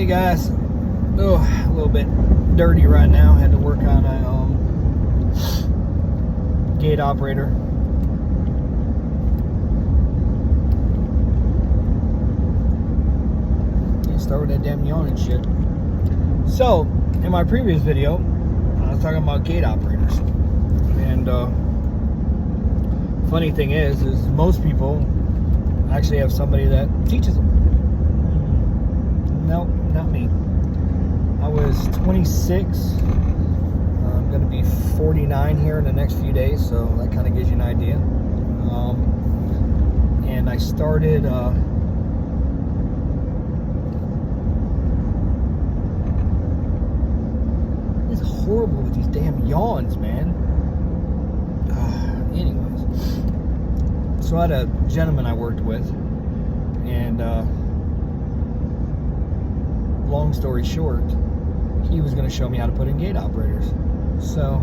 Hey guys, oh, a little bit dirty right now. Had to work on a gate operator. Can't start with that damn yawning shit. So, in my previous video, I was talking about gate operators, and funny thing is most people actually have somebody that teaches them. Nope, not me. I was 26. I'm going to be 49 here in the next few days, so that kind of gives you an idea. And I started it's horrible with these damn yawns, man. Anyways, so I had a gentleman I worked with, and long story short, he was going to show me how to put in gate operators. So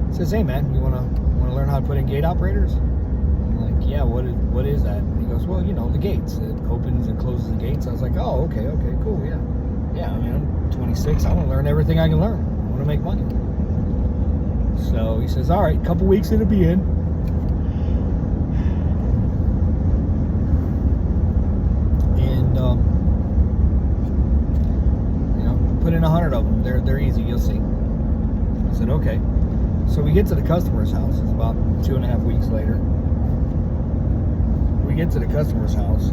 he says, "Hey man, you want to learn how to put in gate operators?" I'm like, "Yeah, what is that?" And he goes, "Well, you know, the gates. It opens and closes the gates." I was like, "Oh, okay, cool, yeah. I mean, I'm 26. I want to learn everything I can learn. I want to make money." So he says, "All right, a couple weeks it'll be in." Put in 100 of them. They're easy. You'll see. I said, okay. So we get to the customer's house. It's about 2.5 weeks later. We get to the customer's house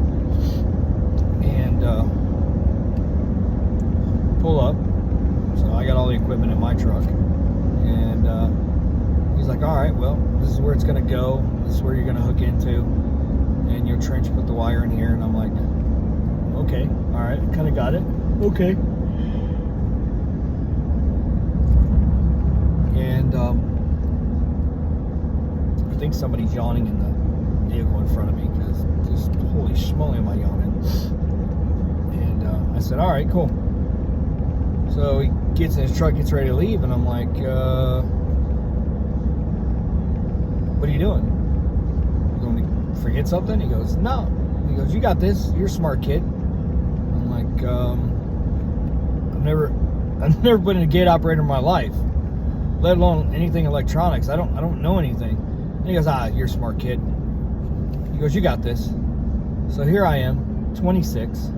and pull up. So I got all the equipment in my truck, and he's like, "All right, well, this is where it's gonna go. This is where you're gonna hook into, and your trench. Put the wire in here." And I'm like, "Okay, all right, kind of got it. Okay." And I think somebody's yawning in the vehicle in front of me, because just holy schmoly am I yawning. And I said, "All right, cool." So he gets in his truck, gets ready to leave, and I'm like, "What are you doing? You going to forget something?" He goes, "No." He goes, "You got this. You're a smart kid." I'm like, I've never put in a gate operator in my life, let alone anything electronics. I don't know anything. And he goes, "You're a smart kid." He goes, "You got this." So here I am, 26.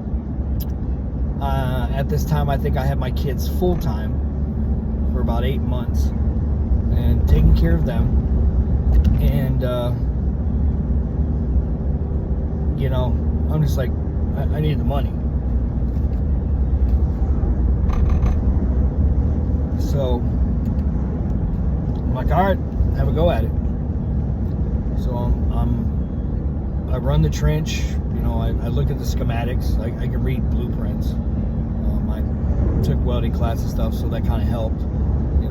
At this time, I think I had my kids full time for about 8 months, and taking care of them. And I'm just like, I need the money. So I'm like, "All right, have a go at it." So I run the trench. I look at the schematics. I can read blueprints. I took welding class and stuff, so that kind of helped.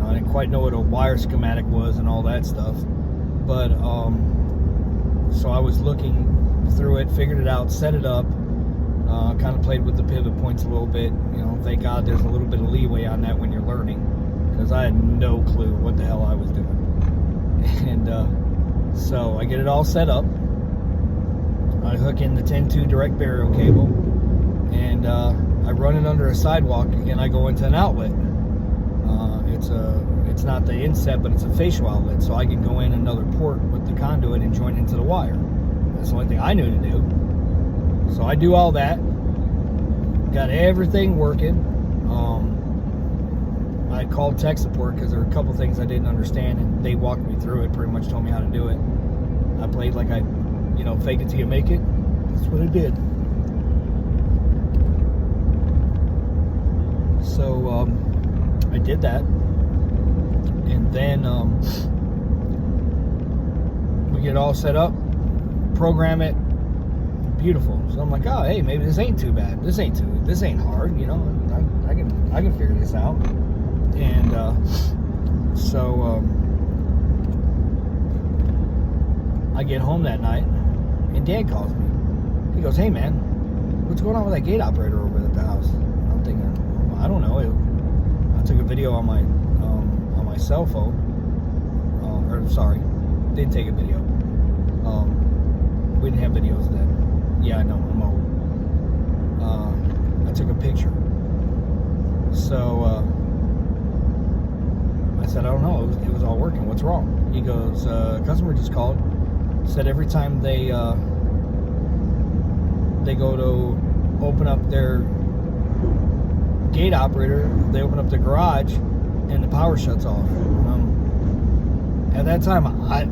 I didn't quite know what a wire schematic was and all that stuff, but so I was looking through it, figured it out, set it up. Kind of played with the pivot points a little bit. Thank God there's a little bit of leeway on that when you're learning, because I had no clue what the hell I was doing. And so I get it all set up. I hook in the 10-2 direct burial cable, and I run it under a sidewalk, and I go into an outlet. It's not the inset, but it's a facial outlet, so I can go in another port with the conduit and join into the wire. That's the only thing I knew to do. So I do all that. Got everything working. I called tech support because there were a couple things I didn't understand, and they walked me through it, pretty much told me how to do it. I played like I, fake it till you make it. That's what I did. So I did that, and then we get it all set up, program it, beautiful. So I'm like, "Oh, hey, maybe this ain't too bad. This ain't hard. I can figure this out." And so I get home that night, and Dan calls me. He goes, "Hey man, what's going on with that gate operator over at the house?" I'm thinking, I don't know. I took a video on my cell phone. Didn't take a video. We didn't have videos then. Yeah, I know, I'm old. I took a picture So I said, I don't know. It was all working. What's wrong? He goes, customer just called. Said every time they go to open up their gate operator, they open up the garage and the power shuts off. At that time, I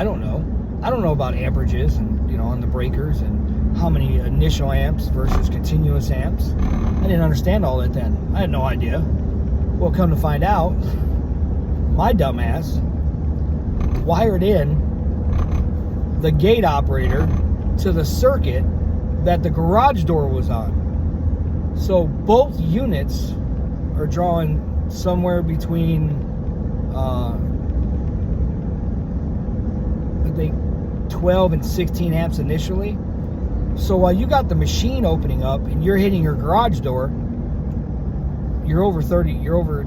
don't know. I don't know about amperages and, on the breakers and how many initial amps versus continuous amps. I didn't understand all that then. I had no idea. Well, come to find out, my dumbass wired in the gate operator to the circuit that the garage door was on. So both units are drawing somewhere between I think 12 and 16 amps initially. So while you got the machine opening up and you're hitting your garage door, you're over 30, you're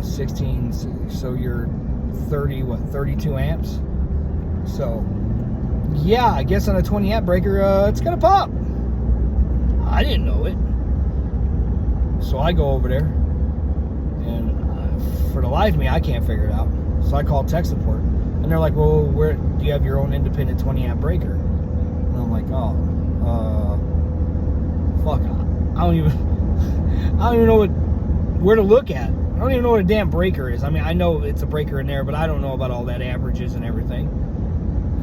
16, so you're 32 amps. So yeah, I guess on a 20 amp breaker, it's gonna pop. I didn't know it. So I go over there, and for the life of me, I can't figure it out. So I call tech support, and they're like, well, where do you have your own independent 20 amp breaker? And I'm like, fuck, I don't even know where to look at. I don't even know what a damn breaker is. I mean, I know it's a breaker in there, but I don't know about all that averages and everything.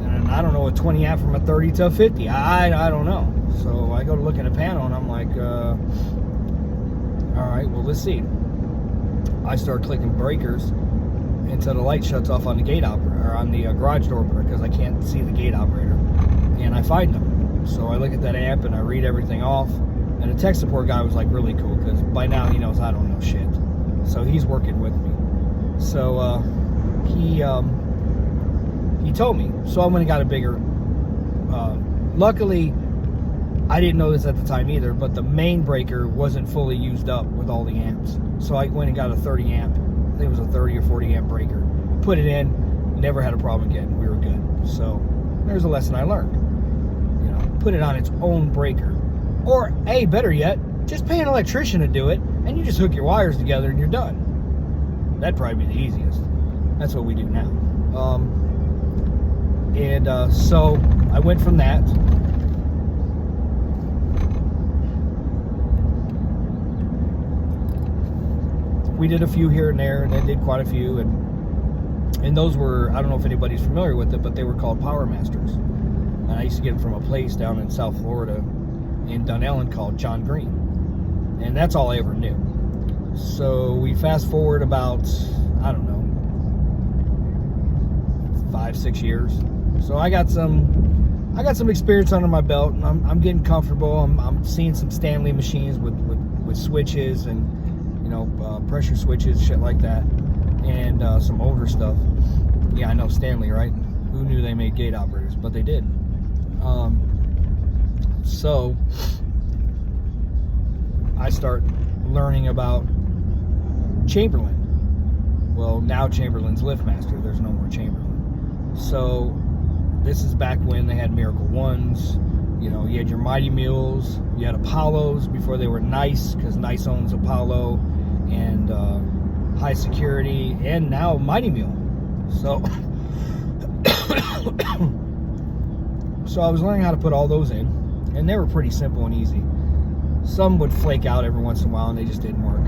And I don't know a 20 amp from a 30 to a 50. I don't know. So I go to look at a panel, and I'm like, all right, well, let's see. I start clicking breakers until the light shuts off on the gate operator, or on the garage door opener, because I can't see the gate operator. And I find them. So I look at that amp and I read everything off. And the tech support guy was like really cool, because by now he knows I don't know shit. So he's working with me. So he told me. So I went and got a bigger. Luckily, I didn't know this at the time either, but the main breaker wasn't fully used up with all the amps. So I went and got a 30 amp. I think it was a 30 or 40 amp breaker. Put it in, never had a problem again. We were good. So there's a lesson I learned. Put it on its own breaker. Or, hey, better yet, just pay an electrician to do it, and you just hook your wires together and you're done. That'd probably be the easiest. That's what we do now. So I went from that. We did a few here and there, and I did quite a few, and those were, I don't know if anybody's familiar with it, but they were called Power Masters. And I used to get them from a place down in South Florida in Dunellen called John Green. And that's all I ever knew. So we fast forward about, I don't know, 5-6 years. So I got some experience under my belt, and I'm getting comfortable. I'm seeing some Stanley machines with switches and pressure switches, shit like that, and some older stuff. Yeah, I know Stanley, right? Who knew they made gate operators? But they did. So I start learning about Chamberlain. Well, now Chamberlain's LiftMaster. There's no more Chamberlain. So this is back when they had Miracle Ones. You had your Mighty Mules. You had Apollos before they were Nice, because Nice owns Apollo, and High Security, and now Mighty Mule. So so I was learning how to put all those in, and they were pretty simple and easy. Some would flake out every once in a while, and they just didn't work.